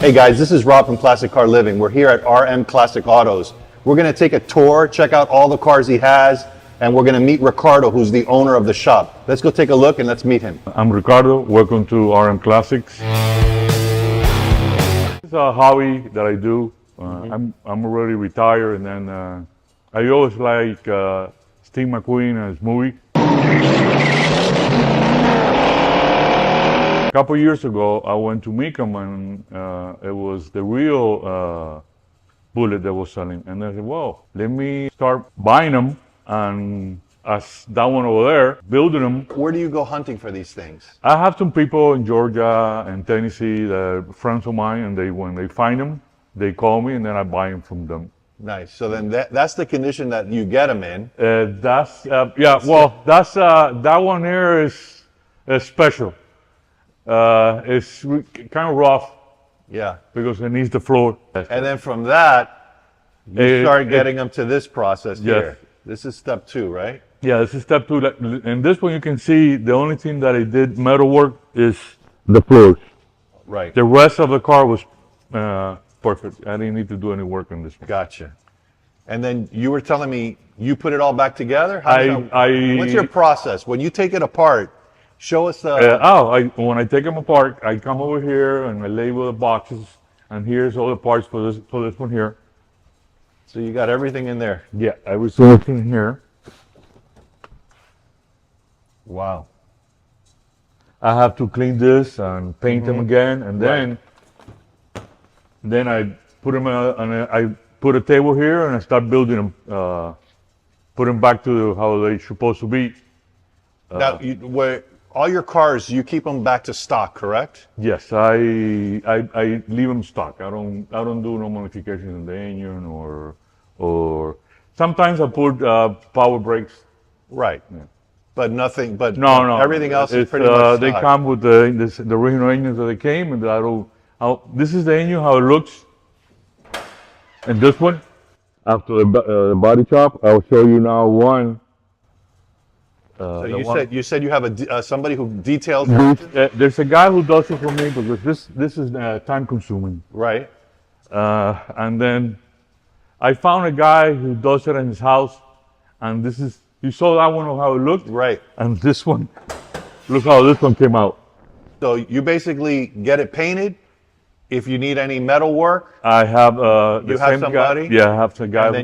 Hey guys, this is Rob from Classic Car Living. We're here at RM Classic Autos. We're going to take a tour, check out all the cars he has, and we're going to meet Ricardo, who's the owner of the shop. Let's go take a look and let's meet him. I'm Ricardo. Welcome to RM Classics. It's a hobby that I do. I'm already retired, and then I always like Steve McQueen and his movie. A couple years ago, I went to Mecum, and it was the real Bullitt that was selling. And I said, well, let me start buying them, and as that one over there, building them. Where do you go hunting for these things? I have some people in Georgia and Tennessee that are friends of mine, and when they find them, they call me, and then I buy them from them. Nice. So then that's the condition that you get them in. That one here is special. It's kind of rough. Yeah. Because it needs the floor. And then from that, you start getting them to this process here. This is step 2, right? Yeah, this is step 2. And this one you can see the only thing that I did metal work is the floors. Right. The rest of the car was perfect. I didn't need to do any work on this one. Gotcha. And then you were telling me you put it all back together? What's your process? When you take it apart, show us the... when I take them apart, I come over here and I label the boxes, and here's all the parts for this one here. So you got everything in there? Yeah, everything in here. Wow. I have to clean this and paint them again, and then I put them I put a table here and I start building them, put them back to how they're supposed to be. Now, all your cars, you keep them back to stock, correct? Yes, I leave them stock. I don't do no modifications in the engine or sometimes I put power brakes. Right. Yeah. But nothing. But no. Everything else is pretty much stock. They come with the original engines that they came, and this is the engine how it looks. And this one, after the body shop, I'll show you now one. So you said you have somebody who details. There's a guy who does it for me because this is time consuming. Right. And then I found a guy who does it in his house, and you saw that one how it looked. Right. And this one, look how this one came out. So you basically get it painted. If you need any metal work, I have you have somebody. Yeah, I have some guy. And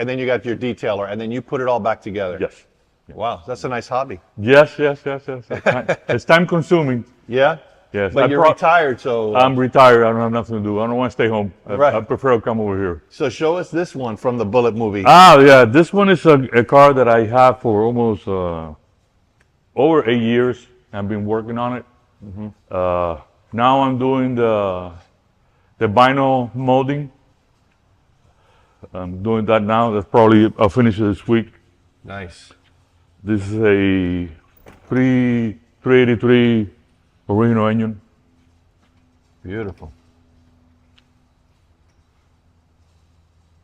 then you got your detailer, and then you put it all back together. Yes. Wow, that's a nice hobby. Yes. It's time consuming. Yeah? Yes. But you're retired, so... I'm retired. I don't have nothing to do. I don't want to stay home. Right. I prefer to come over here. So show us this one from the Bullitt movie. Yeah. This one is a car that I have for almost over 8 years. I've been working on it. Now I'm doing the vinyl molding. I'm doing that now. I'll finish it this week. Nice. This is a 383 original engine. Beautiful.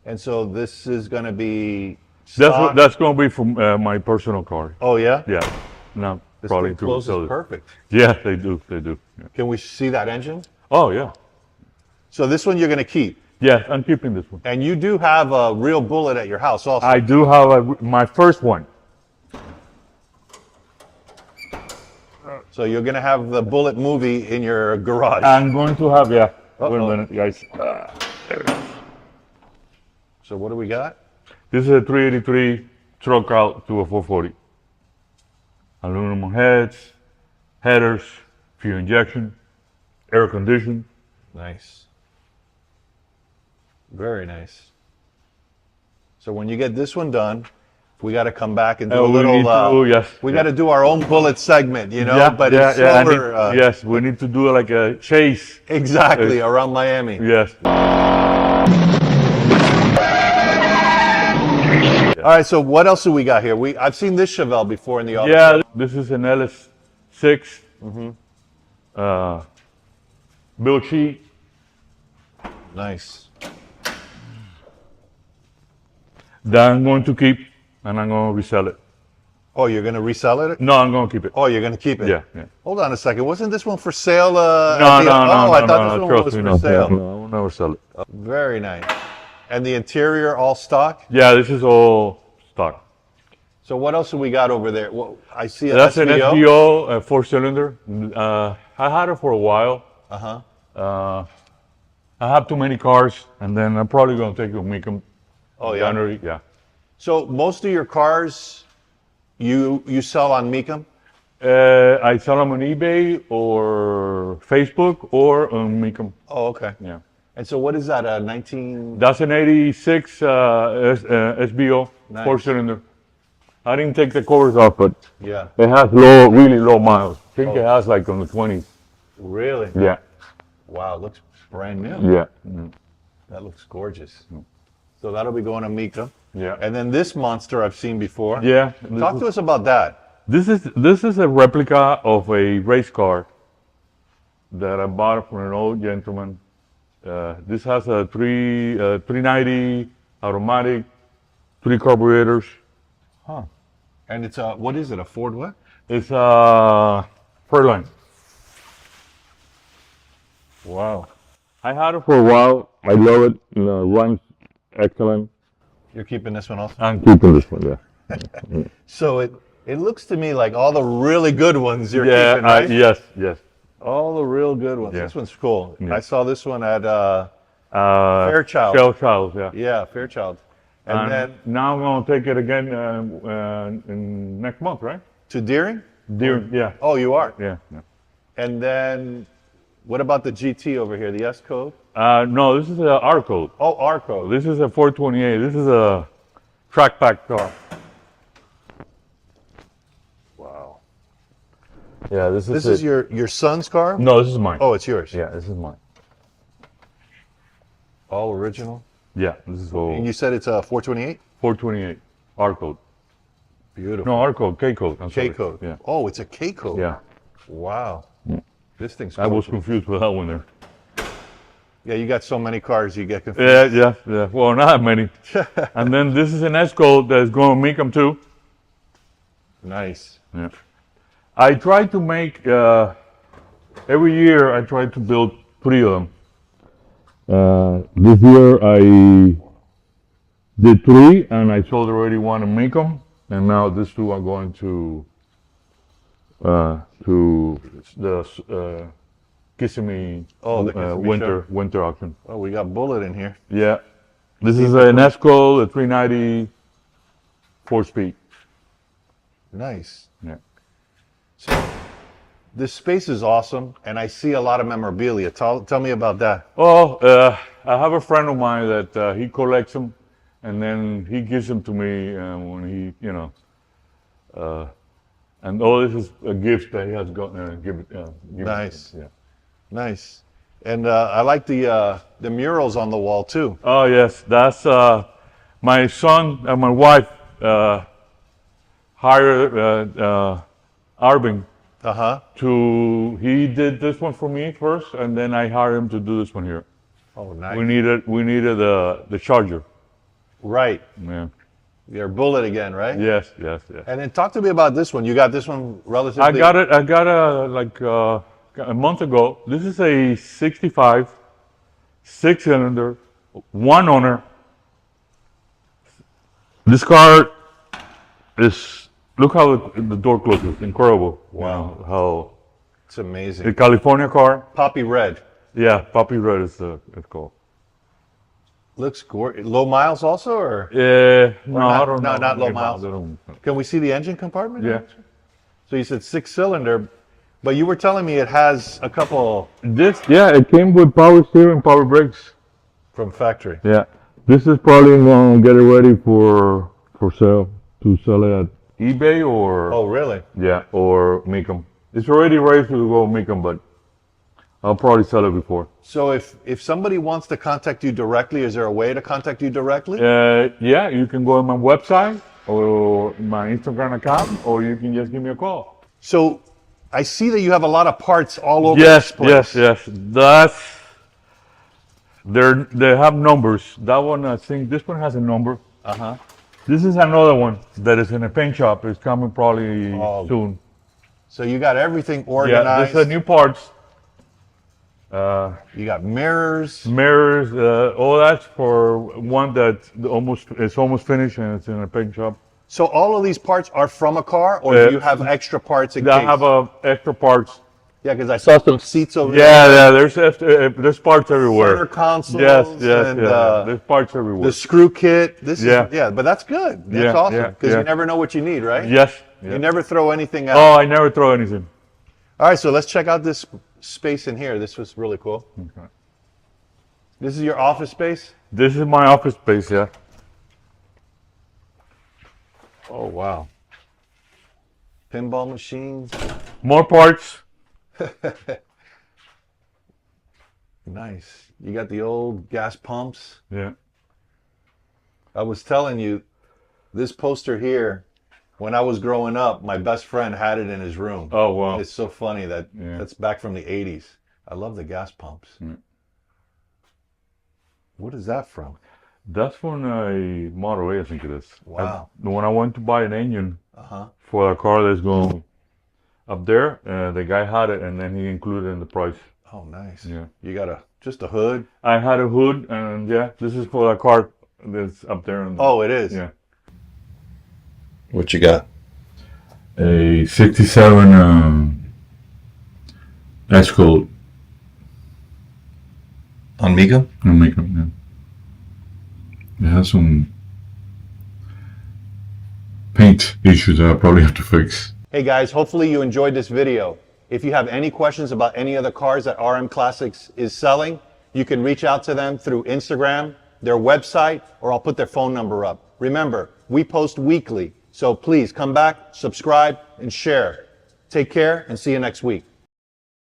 And so this is going to be stock? That's going to be from my personal car. Oh, yeah? Yeah. No, this probably closes perfect. Yeah, they do. Yeah. Can we see that engine? Oh, yeah. So this one you're going to keep? Yeah, I'm keeping this one. And you do have a real Bullitt at your house also? I do have my first one. So you're going to have the Bullitt movie in your garage? I'm going to have, yeah. Wait a minute, guys. There it is. So what do we got? This is a 383 truck out to a 440. Aluminum heads, headers, fuel injection, air conditioning. Nice. Very nice. So when you get this one done, we got to come back and do a little. We got to do our own Bullitt segment, you know. It's slower. Yes, we need to do like a chase. Exactly, around Miami. Yes. All right. So what else do we got here? I've seen this Chevelle before in the auto. Yeah, this is an LS6. Build sheet. Nice. That I'm going to keep, and I'm going to resell it. Oh, you're gonna resell it? No, I'm gonna keep it. Oh, you're gonna keep it? Yeah, yeah. Hold on a second. Wasn't this one for sale? No, Oh, I thought this one trust was me, for no, sale. no, I will never sell it. Very nice. And the interior all stock? Yeah, this is all stock. So what else do we got over there? Well, I see an That's an SVO. SVO, 4-cylinder. I had it for a while. Uh-huh. I have too many cars, and then I'm probably gonna take it and make them. Oh, yeah? January, yeah. So most of your cars, you sell on Mecum? I sell them on eBay or Facebook or on Mecum. Oh, okay. Yeah. And so what is that, a 19? That's an 86 SBO, Nice. 4-cylinder. I didn't take the covers off, but Yeah. it has really low miles. I think it has like on the 20s. Really? Yeah, Wow, it looks brand new. yeah, That looks gorgeous. So that'll be going to Mecum. yeah. And then this monster I've seen before. Yeah. Talk to us about that. This is a replica of a race car that I bought from an old gentleman. This has a 390 automatic, 3 carburetors. And it's a, what is it, a Ford what? It's a Fairline. Wow. I had it for a while. I love it. Runs excellent. You're keeping this one also? I'm keeping this one, yeah. So it looks to me like all the really good ones you're Yeah, keeping, right? yes. All the real good ones. Yeah. This one's cool. Yeah. I saw this one at Fairchild. Fairchild, yeah. Yeah, Fairchild. And And then now I'm going to take it again in next month, right? to Deering? Deer, yeah, Oh, you are. yeah. Yeah. And then what about the GT over here, the S code? No, this is a R code. Oh, R code. This is a 428. This is a track pack car. Wow. Yeah, this This is your son's car? No, this is mine. Oh, it's yours. Yeah, this is mine. All original. Yeah, this is all And you said it's a 428? 428 R code. Beautiful. No, R code, K code. I'm K sorry. code. Yeah, Oh, it's a K code. yeah. Wow. This thing's I was gorgeous. confused with that one there. Yeah, you got so many cars, you get confused. Yeah. Well, not that many. And then this is an S code that's going to make them too. Nice. Yeah. I try to make every year. I try to build 3 of them. This year I did 3, and I sold already 1 and make them, and now these 2 are going to the Kissimmee Oh, the Kissimmee winter auction. Oh, we got Bullitt in here. Yeah, this is an Esco, a 390 4-speed. Nice. Yeah. So this space is awesome, and I see a lot of memorabilia. Tell me about that. Oh, I have a friend of mine that he collects them, and then he gives them to me when he, and all this is a gift that he has gotten. Given Nice. Yeah. Nice. And I like the murals on the wall too. Oh yes, that's my son and my wife hired Arvin Uh-huh. he did this one for me first, and then I hired him to do this one here. Oh, nice. We needed the charger. Right. Yeah. Your Bullitt again, right? Yes. And then talk to me about this one. You got this one relatively... I got it like a month ago. This is a 65, 6-cylinder, 1 owner. This car is, look how the door closes, incredible. Wow. How, It's amazing. the California car. Poppy red. Yeah, Poppy Red is it's called. Looks gorgeous. Low miles also, or? No, not- I don't know. no, not low I miles. don't- Can we see the engine compartment? Yeah. So you said 6-cylinder, but you were telling me it has a couple It came with power steering, power brakes. from factory. Yeah. This is probably going to get it ready for sale, to sell it at eBay or, Oh, really? yeah, or make them. It's already ready to go make them, but I'll probably sell it before. So if somebody wants to contact you directly, is there a way to contact you directly? Yeah, you can go on my website or my Instagram account, or you can just give me a call. So I see that you have a lot of parts all over Yes, this place. yes. They have numbers. That one, I think this one has a number. Uh-huh. This is another one that is in a paint shop. It's coming probably Oh, soon. So you got everything Yeah, organized. these are new parts. You got mirrors. Mirrors, all that's for one that it's almost finished and it's in a paint shop. So all of these parts are from a car, or do you have extra parts in I case? have extra parts. Yeah, because I saw some seats over Yeah, there. yeah. There's parts everywhere. Center consoles. Yes, yes, and, yeah. There's parts everywhere. the screw kit. This Yeah. is but that's good. That's Yeah, awesome yeah, because yeah. you never know what you need, right? Yes. You Yeah. never throw anything out. Oh, I never throw anything. All right, so let's check out this space in here. This was really cool. Okay. This is your office space? This is my office space. Yeah. Oh, wow. Pinball machines. More parts. Nice. You got the old gas pumps. Yeah. I was telling you, this poster here, when I was growing up, my best friend had it in his room. Oh wow. It's so funny that that's back from the 80s. I love the gas pumps. Yeah. What is that from? That's from a Model A, I think it is. Wow. When I went to buy an engine Uh-huh. for a car that's going up there, the guy had it, and then he included it in the price. Oh, nice. Yeah. You got just a hood? I had a hood, and yeah, this is for the car that's up there. Oh, it is? Yeah. What you got? A 67 S-Code. On Mega? On makeup, yeah. It has some paint issues that I probably have to fix. Hey guys, hopefully you enjoyed this video. If you have any questions about any of the cars that RM Classics is selling, you can reach out to them through Instagram, their website, or I'll put their phone number up. Remember, we post weekly, so please come back, subscribe, and share. Take care, and see you next week.